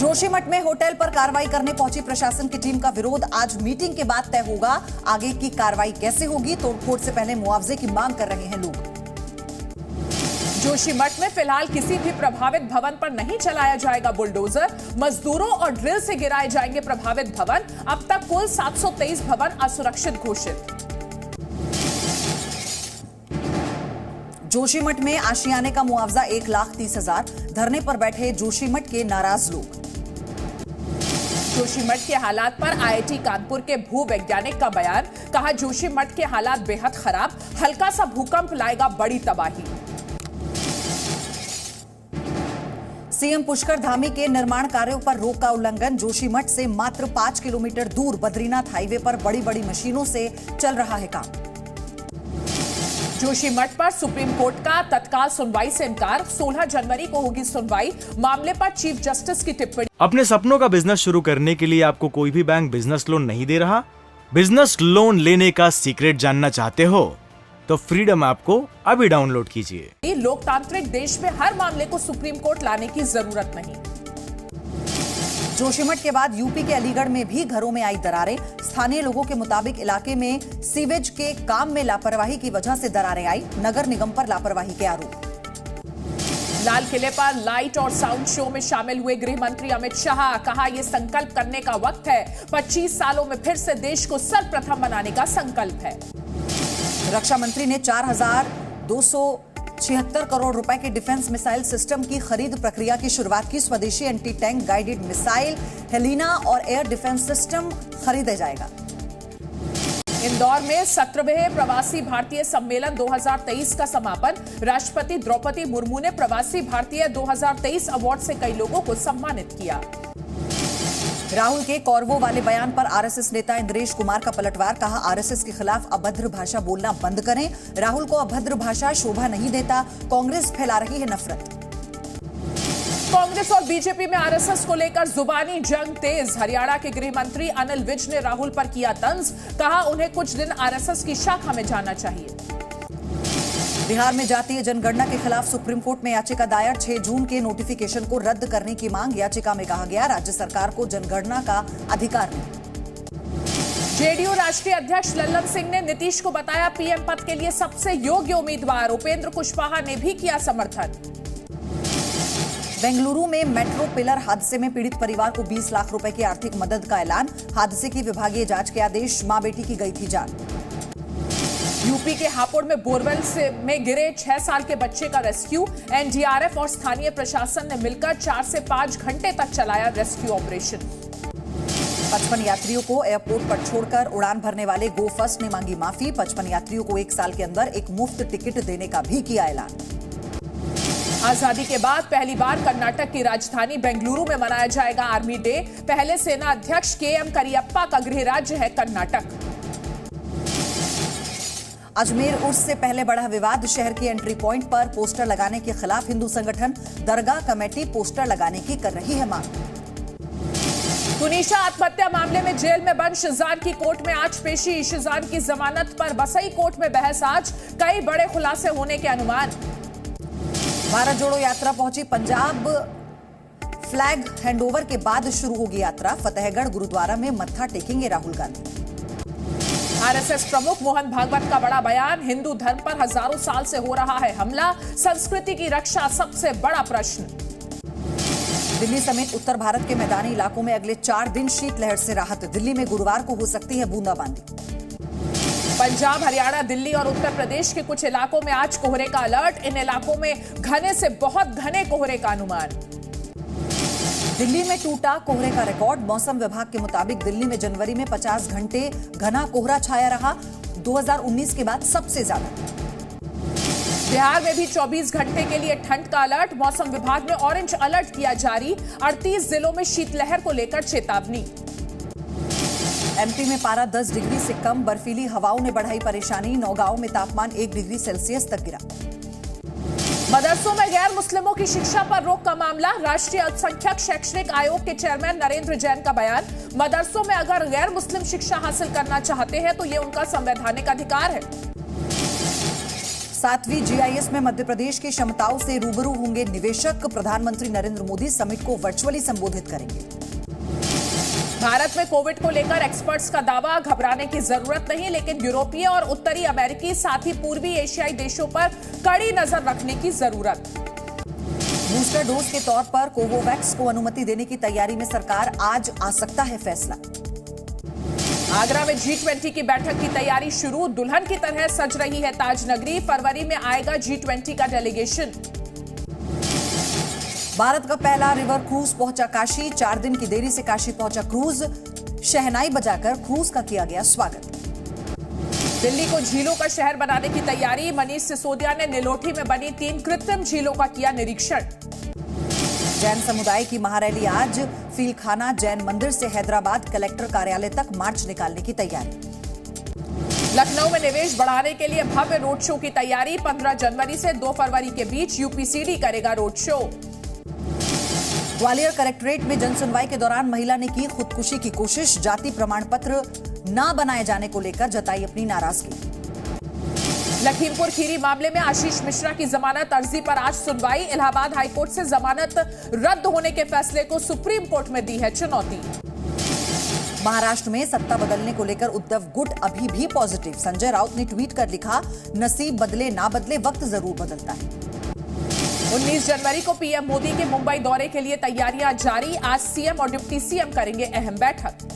जोशीमठ में होटल पर कार्रवाई करने पहुंची प्रशासन की टीम का विरोध। आज मीटिंग के बाद तय होगा आगे की कार्रवाई कैसे होगी। तोड़फोड़ से पहले मुआवजे की मांग कर रहे हैं लोग। जोशीमठ में फिलहाल किसी भी प्रभावित भवन पर नहीं चलाया जाएगा बुलडोजर। मजदूरों और ड्रिल से गिराए जाएंगे प्रभावित भवन। अब तक कुल 723 भवन असुरक्षित घोषित। जोशीमठ में आशियाने का मुआवजा 1,30,000। धरने पर बैठे जोशीमठ के नाराज लोग। जोशीमठ के हालात पर आईआईटी कानपुर के भू वैज्ञानिक का बयान। कहा, जोशीमठ के हालात बेहद खराब, हल्का सा भूकंप लाएगा बड़ी तबाही। सीएम पुष्कर धामी के निर्माण कार्यों पर रोक का उल्लंघन। जोशीमठ से मात्र 5 किलोमीटर दूर बद्रीनाथ हाईवे पर बड़ी बड़ी मशीनों से चल रहा है काम। जोशीमठ पर सुप्रीम कोर्ट का तत्काल सुनवाई से इनकार। 16 जनवरी को होगी सुनवाई। मामले पर चीफ जस्टिस की टिप्पणी। अपने सपनों का बिजनेस शुरू करने के लिए आपको कोई भी बैंक बिजनेस लोन नहीं दे रहा? बिजनेस लोन लेने का सीक्रेट जानना चाहते हो तो फ्रीडम ऐप को अभी डाउनलोड कीजिए। लोकतांत्रिक देश में हर मामले को सुप्रीम कोर्ट लाने की जरूरत नहीं। जोशीमठ के बाद यूपी के अलीगढ़ में भी घरों में आई दरारें। स्थानीय लोगों के मुताबिक इलाके में सीवेज के काम में लापरवाही की वजह से दरारें आई। नगर निगम पर लापरवाही के आरोप। लाल किले पर लाइट और साउंड शो में शामिल हुए गृह मंत्री अमित शाह। कहा, यह संकल्प करने का वक्त है। 25 सालों में फिर से देश को सर्वप्रथम बनाने का संकल्प है। रक्षा मंत्री ने 4,276 करोड़ रुपए के डिफेंस मिसाइल सिस्टम की खरीद प्रक्रिया की शुरुआत की। स्वदेशी anti tank guided missile Helina और एयर डिफेंस सिस्टम खरीदा जाएगा। इंदौर में 17वें प्रवासी भारतीय सम्मेलन 2023 का समापन। राष्ट्रपति द्रौपदी मुर्मू ने प्रवासी भारतीय 2023 अवार्ड से कई लोगों को सम्मानित किया। राहुल के कौरवों वाले बयान पर आरएसएस नेता इंद्रेश कुमार का पलटवार। कहा, आरएसएस के खिलाफ अभद्र भाषा बोलना बंद करें। राहुल को अभद्र भाषा शोभा नहीं देता। कांग्रेस फैला रही है नफरत। कांग्रेस और बीजेपी में आरएसएस को लेकर जुबानी जंग तेज। हरियाणा के गृह मंत्री अनिल विज ने राहुल पर किया तंज। कहा, उन्हें कुछ दिन आरएसएस की शाखा में जाना चाहिए। बिहार में जातीय जनगणना के खिलाफ सुप्रीम कोर्ट में याचिका दायर। 6 जून के नोटिफिकेशन को रद्द करने की मांग। याचिका में कहा गया, राज्य सरकार को जनगणना का अधिकार नहीं। जेडीयू राष्ट्रीय अध्यक्ष लल्लन सिंह ने नीतीश को बताया पीएम पद के लिए सबसे योग्य उम्मीदवार। उपेंद्र कुशवाहा ने भी किया समर्थन। बेंगलुरु में मेट्रो पिलर हादसे में पीड़ित परिवार को 20 लाख रुपए की आर्थिक मदद का ऐलान। हादसे की विभागीय जांच के आदेश। मां बेटी की गई थी जान। यूपी के हापुड़ में बोरवेल में गिरे 6 साल के बच्चे का रेस्क्यू। एनडीआरएफ और स्थानीय प्रशासन ने मिलकर 4 से 5 घंटे तक चलाया रेस्क्यू ऑपरेशन। 55 यात्रियों को एयरपोर्ट पर छोड़कर उड़ान भरने वाले गो फर्स्ट ने मांगी माफी। 55 यात्रियों को 1 साल के अंदर एक मुफ्त टिकट देने का भी किया ऐलान। आजादी के बाद पहली बार कर्नाटक की राजधानी बेंगलुरु में मनाया जाएगा आर्मी डे। पहले सेना अध्यक्ष केएम करियप्पा का गृह राज्य है कर्नाटक। अजमेर उर्स से पहले बढ़ा विवाद। शहर की एंट्री पॉइंट पर पोस्टर लगाने के खिलाफ हिंदू संगठन। दरगाह कमेटी पोस्टर लगाने की कर रही है मांग। तुनीशा आत्महत्या मामले में जेल में बंद शिजान की कोर्ट में आज पेशी। शिजान की जमानत पर बसई कोर्ट में बहस आज। कई बड़े खुलासे होने के अनुमान। भारत जोड़ो यात्रा पहुंची पंजाब। फ्लैग हैंडओवर के बाद शुरू होगी यात्रा। फतेहगढ़ गुरुद्वारा में मत्था टेकेंगे राहुल गांधी। आरएसएस प्रमुख मोहन भागवत का बड़ा बयान। हिंदू धर्म पर हजारों साल से हो रहा है हमला। संस्कृति की रक्षा सबसे बड़ा प्रश्न। दिल्ली समेत उत्तर भारत के मैदानी इलाकों में अगले 4 दिन शीतलहर से राहत। दिल्ली में गुरुवार को हो सकती है बूंदाबांदी। पंजाब, हरियाणा, दिल्ली और उत्तर प्रदेश के कुछ इलाकों में आज कोहरे का अलर्ट। इन इलाकों में घने से बहुत घने कोहरे का अनुमान। दिल्ली में टूटा कोहरे का रिकॉर्ड। मौसम विभाग के मुताबिक दिल्ली में जनवरी में 50 घंटे घना कोहरा छाया रहा। 2019 के बाद सबसे ज्यादा। बिहार में भी 24 घंटे के लिए ठंड का अलर्ट। मौसम विभाग ने ऑरेंज अलर्ट किया जारी। 38 जिलों में शीतलहर को लेकर चेतावनी। एमपी में पारा 10 डिग्री से कम। बर्फीली हवाओं ने बढ़ाई परेशानी। नौगांव में तापमान 1 डिग्री सेल्सियस तक गिरा। मदरसों में गैर मुस्लिमों की शिक्षा पर रोक का मामला। राष्ट्रीय अल्पसंख्यक शैक्षणिक आयोग के चेयरमैन नरेंद्र जैन का बयान। मदरसों में अगर गैर मुस्लिम शिक्षा हासिल करना चाहते हैं तो ये उनका संवैधानिक अधिकार है। 7वीं GIS में मध्य प्रदेश की क्षमताओं से रूबरू होंगे निवेशक। प्रधानमंत्री नरेंद्र मोदी समिट को वर्चुअली संबोधित करेंगे। भारत में कोविड को लेकर एक्सपर्ट्स का दावा, घबराने की जरूरत नहीं, लेकिन यूरोपीय और उत्तरी अमेरिकी साथ ही पूर्वी एशियाई देशों पर कड़ी नजर रखने की जरूरत। बूस्टर डोज के तौर पर कोवोवैक्स को अनुमति देने की तैयारी में सरकार, आज आ सकता है फैसला। आगरा में G20 की बैठक की तैयारी शुरू, दुल्हन की तरह सज रही है ताज नगरी। फरवरी में आएगा G20 का डेलीगेशन। भारत का पहला रिवर क्रूज पहुंचा काशी। 4 दिन की देरी से काशी पहुंचा क्रूज। शहनाई बजाकर क्रूज का किया गया स्वागत। दिल्ली को झीलों का शहर बनाने की तैयारी। मनीष सिसोदिया ने निलोठी में बनी 3 कृत्रिम झीलों का किया निरीक्षण। जैन समुदाय की महारैली आज। फीलखाना जैन मंदिर से हैदराबाद कलेक्टर कार्यालय तक मार्च निकालने की तैयारी। लखनऊ में निवेश बढ़ाने के लिए भव्य रोड शो की तैयारी। 15 जनवरी से 2 फरवरी के बीच यूपीसीडी करेगा रोड शो। ग्वालियर कलेक्ट्रेट में जनसुनवाई के दौरान महिला ने की खुदकुशी की कोशिश। जाति प्रमाण पत्र न बनाए जाने को लेकर जताई अपनी नाराजगी। लखीमपुर खीरी मामले में आशीष मिश्रा की जमानत अर्जी पर आज सुनवाई। इलाहाबाद हाईकोर्ट से जमानत रद्द होने के फैसले को सुप्रीम कोर्ट में दी है चुनौती। महाराष्ट्र में सत्ता बदलने को लेकर उद्धव गुट अभी भी पॉजिटिव। संजय राउत ने ट्वीट कर लिखा, नसीब बदले ना बदले वक्त जरूर बदलता है। 19 जनवरी को पीएम मोदी के मुंबई दौरे के लिए तैयारियां जारी। आज सीएम और डिप्टी सीएम करेंगे अहम बैठक।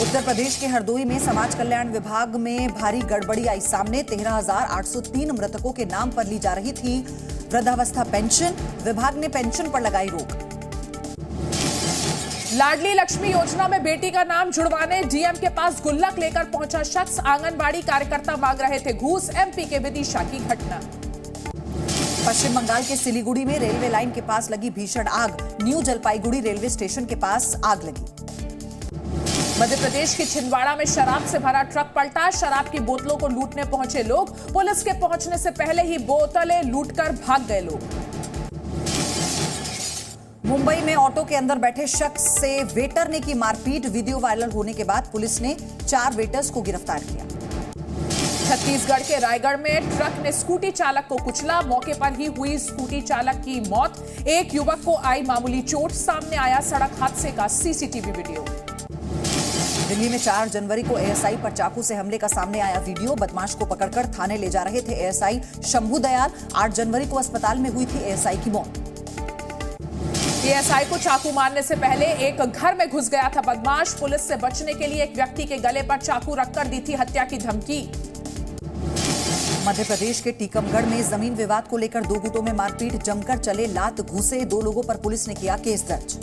उत्तर प्रदेश के हरदोई में समाज कल्याण विभाग में भारी गड़बड़ी आई सामने। 13,803 मृतकों के नाम पर ली जा रही थी वृद्धावस्था पेंशन। विभाग ने पेंशन पर लगाई रोक। लाडली लक्ष्मी योजना में बेटी का नाम जुड़वाने डीएम के पास गुल्लक लेकर पहुंचा शख्स। आंगनबाड़ी कार्यकर्ता मांग रहे थे घूस। एमपी के विदिशा की घटना। पश्चिम बंगाल के सिलीगुड़ी में रेलवे लाइन के पास लगी भीषण आग। न्यू जलपाईगुड़ी रेलवे स्टेशन के पास आग लगी। मध्य प्रदेश की छिंदवाड़ा में शराब से भरा ट्रक पलटा। शराब की बोतलों को लूटने पहुंचे लोग। पुलिस के पहुंचने से पहले ही बोतलें लूटकर भाग गए लोग। मुंबई में ऑटो के अंदर बैठे शख्स से वेटर ने की मारपीट। वीडियो वायरल होने के बाद पुलिस ने 4 वेटर्स को गिरफ्तार किया। छत्तीसगढ़ के रायगढ़ में ट्रक ने स्कूटी चालक को कुचला। मौके पर ही हुई स्कूटी चालक की मौत। एक युवक को आई मामूली चोट। सामने आया सड़क हादसे का सीसीटीवी वीडियो। दिल्ली में 4 जनवरी को एएसआई पर चाकू से हमले का सामने आया वीडियो। बदमाश को पकड़कर थाने ले जा रहे थे एएसआई शंभू दयाल। 8 जनवरी को अस्पताल में हुई थी एएसआई की मौत। एएसआई को चाकू मारने से पहले एक घर में घुस गया था बदमाश। पुलिस से बचने के लिए एक व्यक्ति के गले पर चाकू रखकर दी थी हत्या की धमकी। मध्य प्रदेश के टीकमगढ़ में जमीन विवाद को लेकर 2 गुटों में मारपीट। जमकर चले लात घूसे। 2 लोगों पर पुलिस ने किया केस दर्ज।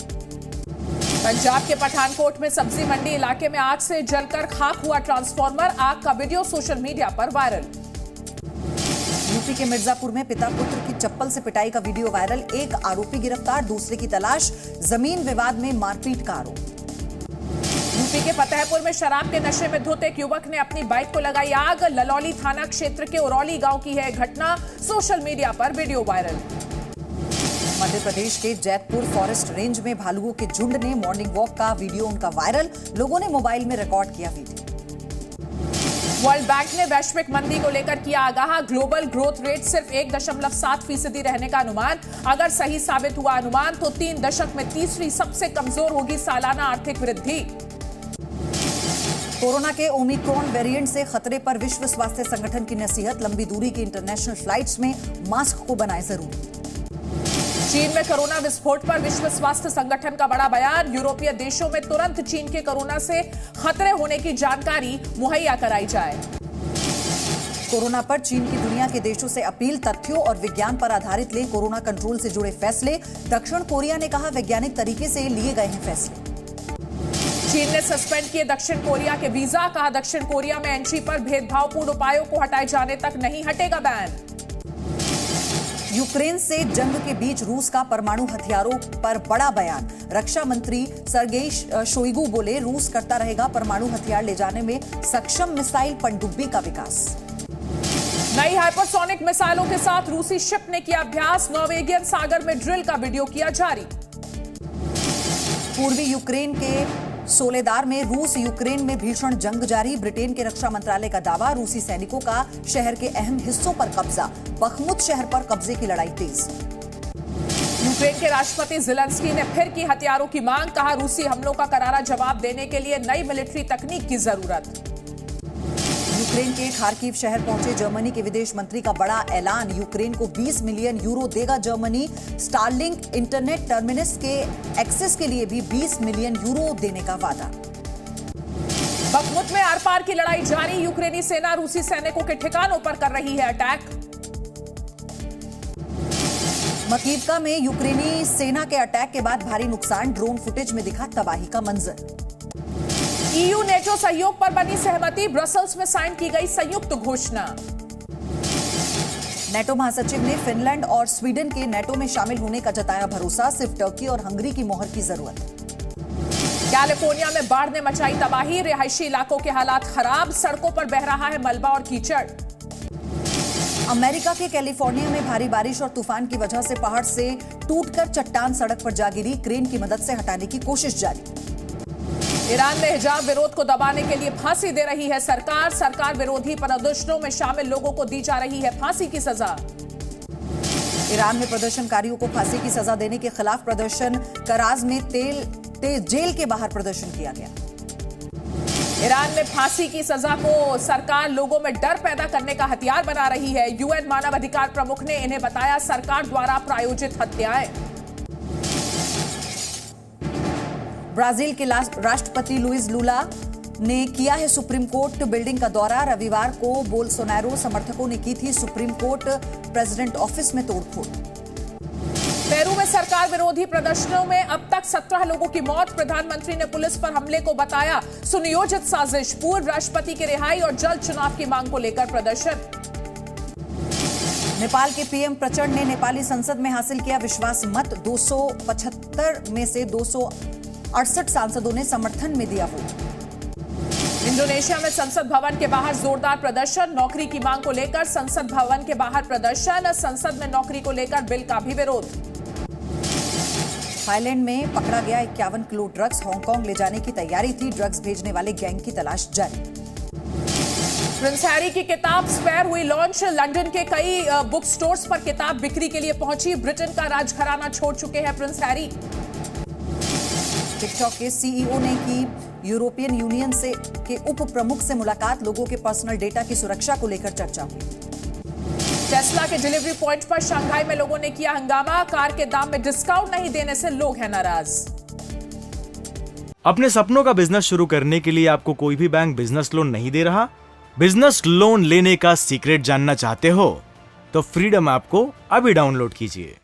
पंजाब के पठानकोट में सब्जी मंडी इलाके में आग से जलकर खाक हुआ ट्रांसफार्मर। आग का वीडियो सोशल मीडिया पर वायरल। यूपी के मिर्जापुर में पिता पुत्र की चप्पल से पिटाई का वीडियो वायरल। एक आरोपी गिरफ्तार, दूसरे की तलाश। जमीन विवाद में मारपीट का आरोप। यूपी के फतेहपुर में शराब के नशे में धुत एक युवक ने अपनी बाइक को लगाई आग। ललौली थाना क्षेत्र के उरौली गांव की है घटना। सोशल मीडिया पर वीडियो वायरल। मध्य प्रदेश के जैतपुर फॉरेस्ट रेंज में भालुओं के झुंड ने मॉर्निंग वॉक का वीडियो उनका वायरल। लोगों ने मोबाइल में रिकॉर्ड किया वीडियो। वर्ल्ड बैंक ने वैश्विक मंदी को लेकर किया आगाह। ग्लोबल ग्रोथ रेट सिर्फ 1.7% रहने का अनुमान। अगर सही साबित हुआ अनुमान तो 3 दशक में तीसरी सबसे कमजोर होगी सालाना आर्थिक वृद्धि। कोरोना के ओमिक्रॉन वेरिएंट से खतरे पर विश्व स्वास्थ्य संगठन की नसीहत। लंबी दूरी की इंटरनेशनल फ्लाइट्स में मास्क को बनाए जरूरी। चीन में कोरोना विस्फोट पर विश्व स्वास्थ्य संगठन का बड़ा बयान। यूरोपीय देशों में तुरंत चीन के कोरोना से खतरे होने की जानकारी मुहैया कराई जाए। कोरोना पर चीन की दुनिया के देशों से अपील। तथ्यों और विज्ञान पर आधारित ले कोरोना कंट्रोल से जुड़े फैसले। दक्षिण कोरिया ने कहा वैज्ञानिक तरीके से लिए गए हैं फैसले। चीन ने सस्पेंड किए दक्षिण कोरिया के वीजा। कहा दक्षिण कोरिया में एंट्री पर भेदभावपूर्ण उपायों को हटाए जाने तक नहीं हटेगा बैन। यूक्रेन से जंग के बीच रूस का परमाणु हथियारों पर बड़ा बयान। रक्षा मंत्री सर्गेई शोइगु बोले रूस करता रहेगा परमाणु हथियार ले जाने में सक्षम मिसाइल पनडुब्बी का विकास। नई हाइपरसोनिक मिसाइलों के साथ रूसी शिप ने किया अभ्यास। नॉर्वेगियन सागर में ड्रिल का वीडियो किया जारी। पूर्वी यूक्रेन के सोलेदार में रूस यूक्रेन में भीषण जंग जारी। ब्रिटेन के रक्षा मंत्रालय का दावा, रूसी सैनिकों का शहर के अहम हिस्सों पर कब्जा। बखमुत शहर पर कब्जे की लड़ाई तेज। यूक्रेन के राष्ट्रपति ज़ेलेंस्की ने फिर की हथियारों की मांग, कहा रूसी हमलों का करारा जवाब देने के लिए नई मिलिट्री तकनीक की जरूरत। यूक्रेन के खार्किव शहर पहुंचे जर्मनी के विदेश मंत्री का बड़ा ऐलान। यूक्रेन को 20 मिलियन यूरो देगा जर्मनी। स्टारलिंक इंटरनेट टर्मिनस के एक्सेस के लिए भी 20 मिलियन यूरो देने का वादा। बखमुत में आर पार की लड़ाई जारी। यूक्रेनी सेना रूसी सैनिकों के ठिकानों पर कर रही है अटैक। मकीवका में यूक्रेनी सेना के अटैक के बाद भारी नुकसान। ड्रोन फुटेज में दिखा तबाही का मंजर। ईयू नेटो सहयोग पर बनी सहमति। ब्रसल्स में साइन की गई संयुक्त घोषणा। नेटो महासचिव ने फिनलैंड और स्वीडन के नेटो में शामिल होने का जताया भरोसा। सिर्फ टर्की और हंगरी की मोहर की जरूरत। कैलिफोर्निया में बाढ़ ने मचाई तबाही। रिहायशी इलाकों के हालात खराब। सड़कों पर बह रहा है मलबा और कीचड़। अमेरिका के कैलिफोर्निया में भारी बारिश और तूफान की वजह से पहाड़ से टूटकर चट्टान सड़क पर जा गिरी। क्रेन की मदद से हटाने की कोशिश जारी। ईरान में हिजाब विरोध को दबाने के लिए फांसी दे रही है सरकार। सरकार विरोधी प्रदर्शनों में शामिल लोगों को दी जा रही है फांसी की सजा। ईरान में प्रदर्शनकारियों को फांसी की सजा देने के खिलाफ प्रदर्शन। कराज में जेल के बाहर प्रदर्शन किया गया। ईरान में फांसी की सजा को सरकार लोगों में डर पैदा करने का हथियार बना रही है। यूएन मानव अधिकार प्रमुख ने इन्हें बताया सरकार द्वारा प्रायोजित हत्याएं। ब्राजील के राष्ट्रपति लुइस लूला ने किया है सुप्रीम कोर्ट बिल्डिंग का दौरा। रविवार को बोल्सोनारो समर्थकों ने की थी सुप्रीम कोर्ट प्रेसिडेंट ऑफिस में तोड़फोड़। पेरू में सरकार विरोधी प्रदर्शनों में अब तक 17 लोगों की मौत। प्रधानमंत्री ने पुलिस पर हमले को बताया सुनियोजित साजिश। पूर्व राष्ट्रपति की रिहाई और जल्द चुनाव की मांग को लेकर प्रदर्शन। नेपाल के पीएम प्रचंड ने नेपाली संसद में हासिल किया विश्वास मत। 275 में से 268 सांसदों ने समर्थन में दिया वोट। इंडोनेशिया में संसद भवन के बाहर जोरदार प्रदर्शन। नौकरी की मांग को लेकर संसद भवन के बाहर प्रदर्शन। संसद में नौकरी को लेकर बिल का भी विरोध। थाईलैंड में पकड़ा गया 51 किलो ड्रग्स। हांगकांग ले जाने की तैयारी थी। ड्रग्स भेजने वाले गैंग की तलाश जारी। प्रिंस हैरी की किताब स्पेयर हुई लॉन्च। लंदन के कई बुक स्टोर्स पर किताब बिक्री के लिए पहुंची। ब्रिटेन का राजघराना छोड़ चुके हैं प्रिंस हैरी। टिकटॉक के सीईओ ने की यूरोपियन यूनियन के उप प्रमुख से मुलाकात। लोगों के पर्सनल डेटा की सुरक्षा को लेकर चर्चा हुई। टेस्ला के डिलीवरी पॉइंट पर शंघाई में लोगों ने किया हंगामा। कार के दाम में डिस्काउंट नहीं देने से लोग हैं नाराज। अपने सपनों का बिजनेस शुरू करने के लिए आपको कोई भी बैंक बिजनेस लोन नहीं दे रहा? बिजनेस लोन लेने का सीक्रेट जानना चाहते हो तो फ्रीडम ऐप को अभी डाउनलोड कीजिए।